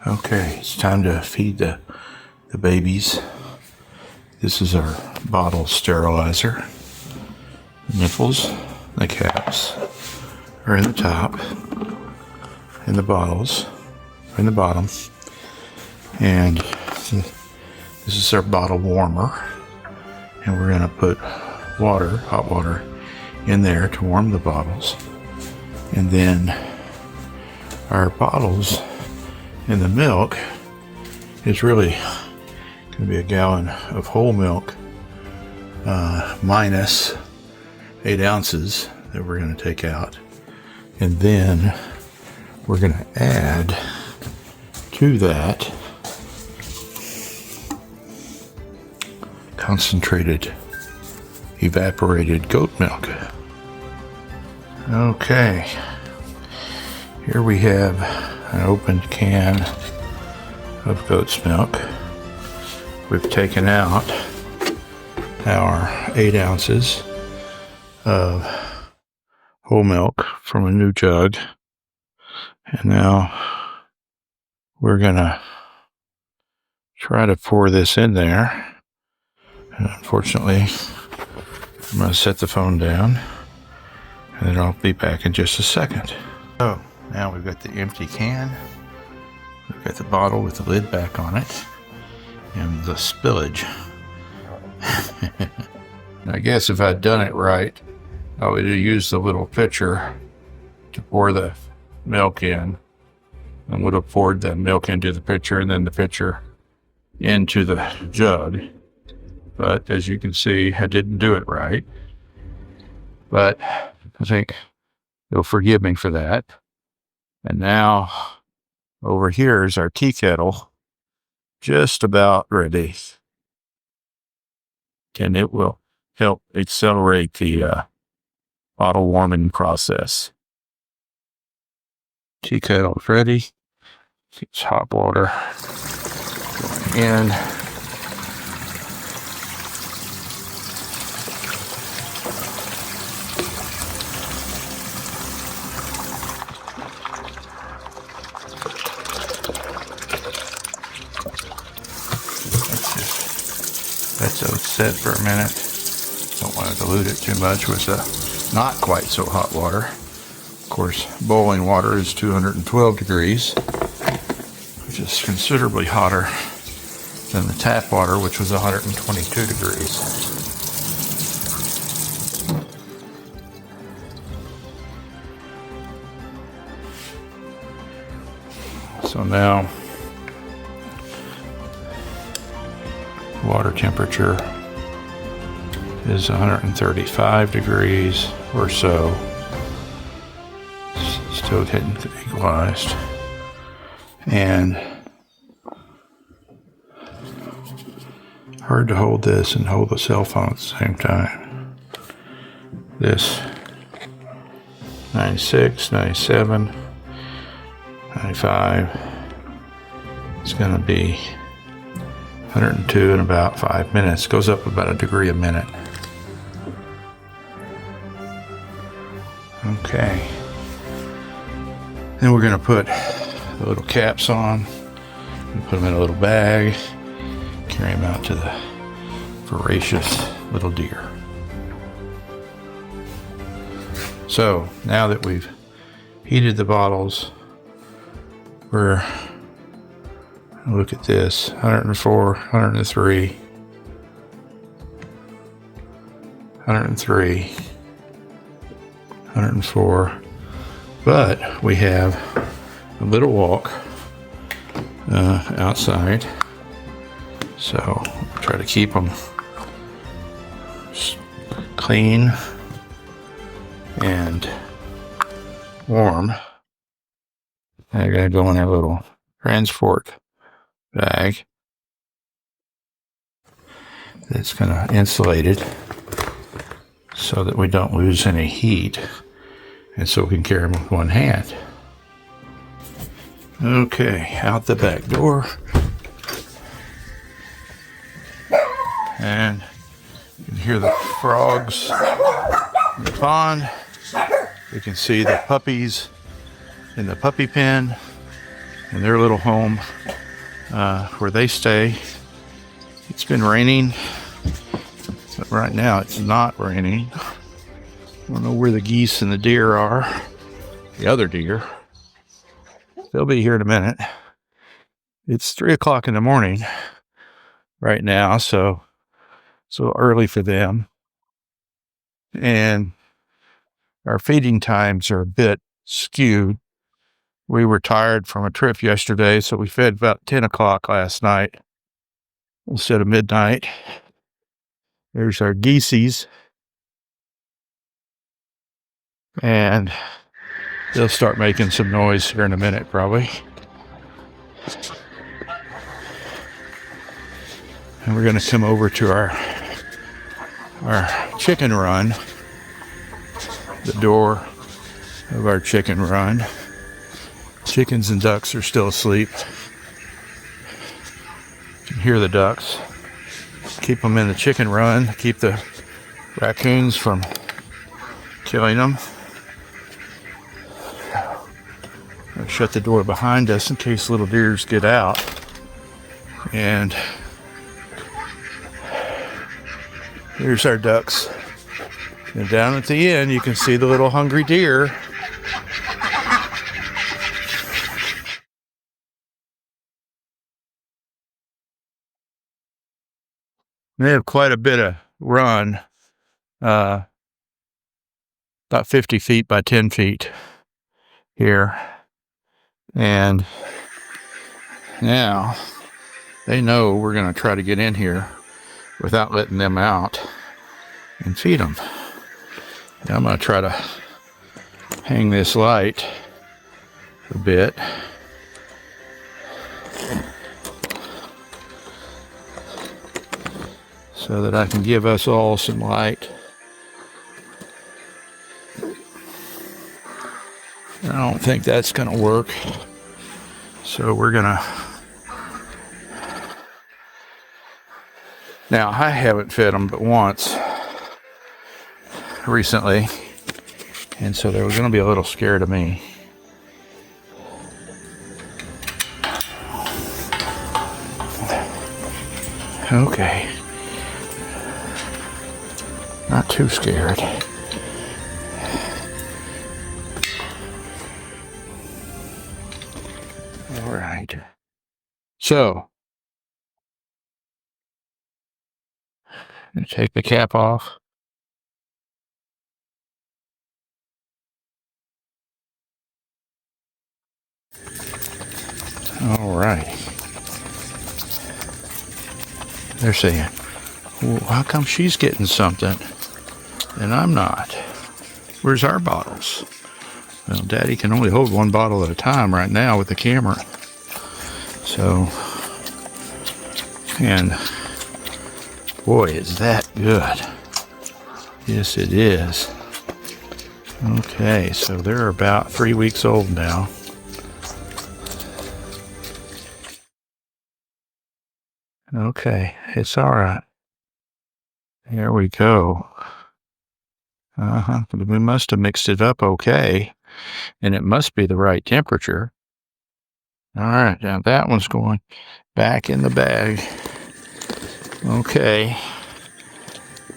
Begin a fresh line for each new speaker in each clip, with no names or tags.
Okay, it's time to feed the babies. This is our bottle sterilizer. The nipples, the caps are in the top, and the bottles are in the bottom. And this is our bottle warmer. And we're gonna put water, hot water, in there to warm the bottles. And then our bottles and the milk is really going to be a gallon of whole milk minus 8 ounces that we're going to take out. And then we're going to add to that concentrated evaporated goat milk. Okay, here we have an opened can of goat's milk. We've taken out our 8 ounces of whole milk from a new jug, and now we're gonna try to pour this in there. And unfortunately, I'm gonna set the phone down, and then I'll be back in just a second. So now we've got the empty can, we've got the bottle with the lid back on it, and the spillage. I guess if I'd done it right, I would have used the little pitcher to pour the milk in, and would have poured the milk into the pitcher and then the pitcher into the jug. But as you can see, I didn't do it right. But I think you'll forgive me for that. And now over here is our tea kettle, just about ready. And it will help accelerate the bottle warming process. Tea kettle is ready. It's hot water going in. Let those set for a minute. Don't want to dilute it too much with the not quite so hot water. Of course, boiling water is 212 degrees, which is considerably hotter than the tap water, which was 122 degrees. So now, water temperature is 135 degrees or so. Still getting equalized. And hard to hold this and hold the cell phone at the same time. This 96, 97, 95. It's going to be 102 in about 5 minutes. Goes up about a degree a minute. Okay. Then we're going to put the little caps on and put them in a little bag. Carry them out to the voracious little deer. So now that we've heated the bottles, we're look at this, 104, 103, 103, 104. But we have a little walk outside, so try to keep them clean and warm. They're going to go in their little transport bag that's going to insulate it so that we don't lose any heat, and so we can carry them with one hand. Okay, out the back door, and you can hear the frogs in the pond. You can see the puppies in the puppy pen. in their little home where they stay. It's been raining, but right now it's not raining. I don't know where the geese and the deer are. The other deer. They'll be here in a minute. It's 3 o'clock in the morning right now, so early for them. And our feeding times are a bit skewed. We were tired from a trip yesterday, so we fed about 10 o'clock last night instead of midnight. There's our geesies. And they'll start making some noise here in a minute, probably. And we're going to come over to our chicken run, the door of our chicken run. Chickens and ducks are still asleep. You can hear the ducks. Keep them in the chicken run, keep the raccoons from killing them. I'll shut the door behind us in case little deers get out. And here's our ducks. And down at the end, you can see the little hungry deer. They have quite a bit of run, about 50 feet by 10 feet here. And now they know we're going to try to get in here without letting them out and feed them. Now I'm going to try to hang this light a bit. So that I can give us all some light. I don't think that's going to work. So we're going to... Now, I haven't fed them but once recently. And so they were going to be a little scared of me. Okay. Not too scared. All right. So, take the cap off. All right. They're saying, well, how come she's getting something and I'm not? Where's our bottles? Well, Daddy can only hold one bottle at a time right now with the camera. So, and boy, is that good. Yes, it is. Okay, so they're about 3 weeks old now. Okay, it's all right. There we go. We must have mixed it up okay, and it must be the right temperature. All right, now that one's going back in the bag. Okay,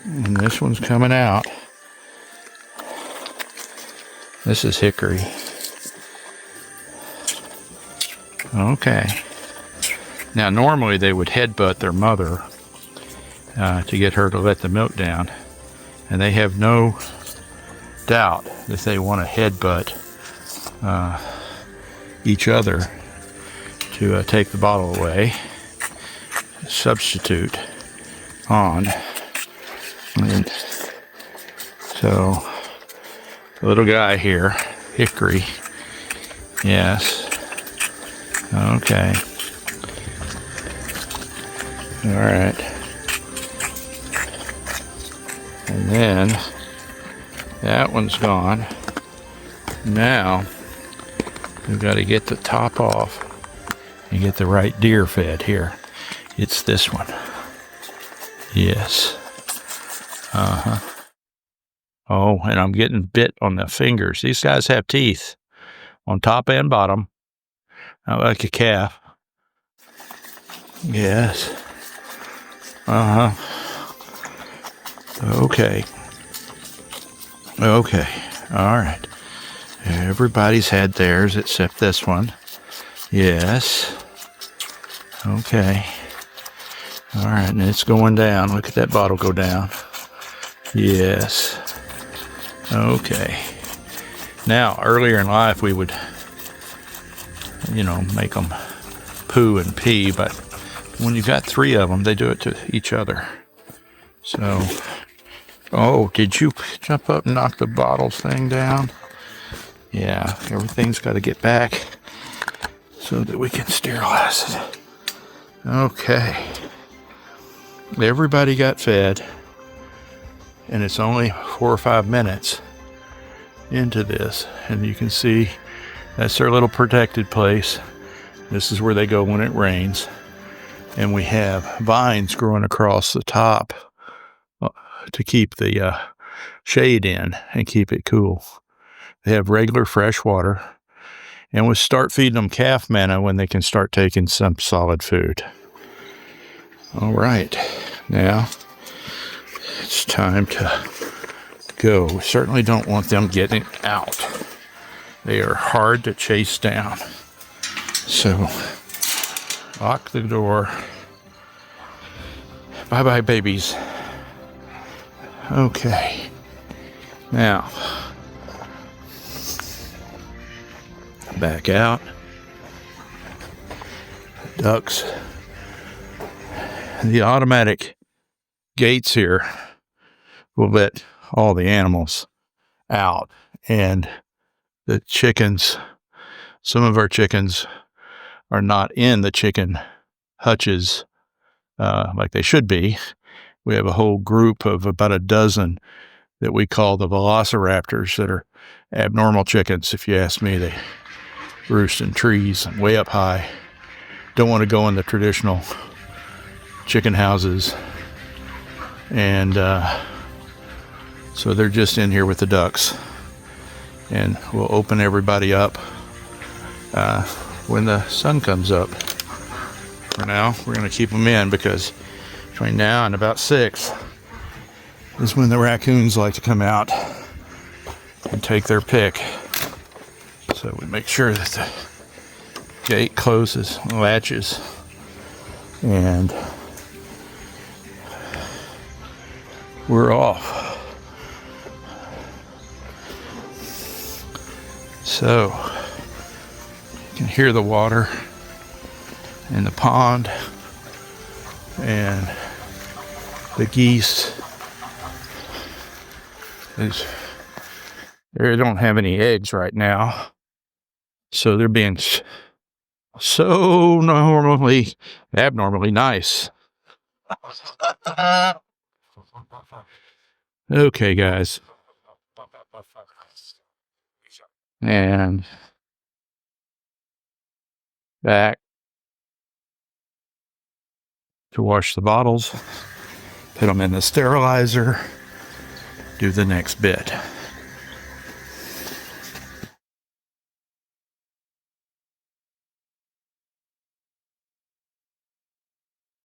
and this one's coming out. This is hickory. Okay. Now, normally they would headbutt their mother to get her to let the milk down. And they have no doubt that they want to headbutt each other to take the bottle away. Substitute on. And so, the little guy here, hickory. Yes. Okay. All right. And then that one's gone. Now we've got to get the top off and get the right deer fed here. It's this one. Yes. Oh, and I'm getting bit on the fingers. These guys have teeth on top and bottom. like a calf. Yes. Uh-huh. Okay. Okay. All right. Everybody's had theirs except this one. Yes. Okay. All right, and it's going down. Look at that bottle go down. Yes. Okay. Now, earlier in life, we would, make them poo and pee, but when you've got 3 of them, they do it to each other. So, oh, did you jump up and knock the bottles thing down? Yeah, everything's got to get back so that we can sterilize it. Okay. Everybody got fed, and it's only 4 or 5 minutes into this, and you can see that's their little protected place. This is where they go when it rains, and we have vines growing across the top to keep the shade in and keep it cool. They have regular fresh water, and we'll start feeding them calf manna when they can start taking some solid food. All right, now it's time to go. We certainly don't want them getting out. They are hard to chase down. So, lock the door. Bye-bye, babies. Okay. Now, back out. Ducks. The automatic gates here will let all the animals out, and the chickens, some of our chickens are not in the chicken hutches like they should be. We have a whole group of about a dozen that we call the velociraptors that are abnormal chickens. If you ask me, they roost in trees way up high. Don't want to go in the traditional chicken houses, and so they're just in here with the ducks, and we'll open everybody up when the sun comes up. For now, we're going to keep them in because between now and about 6 is when the raccoons like to come out and take their pick. So we make sure that the gate closes, latches, and we're off. So you can hear the water in the pond, and the geese. They don't have any eggs right now, so they're being so abnormally nice. Okay, guys. And back to wash the bottles, put them in the sterilizer, do the next bit.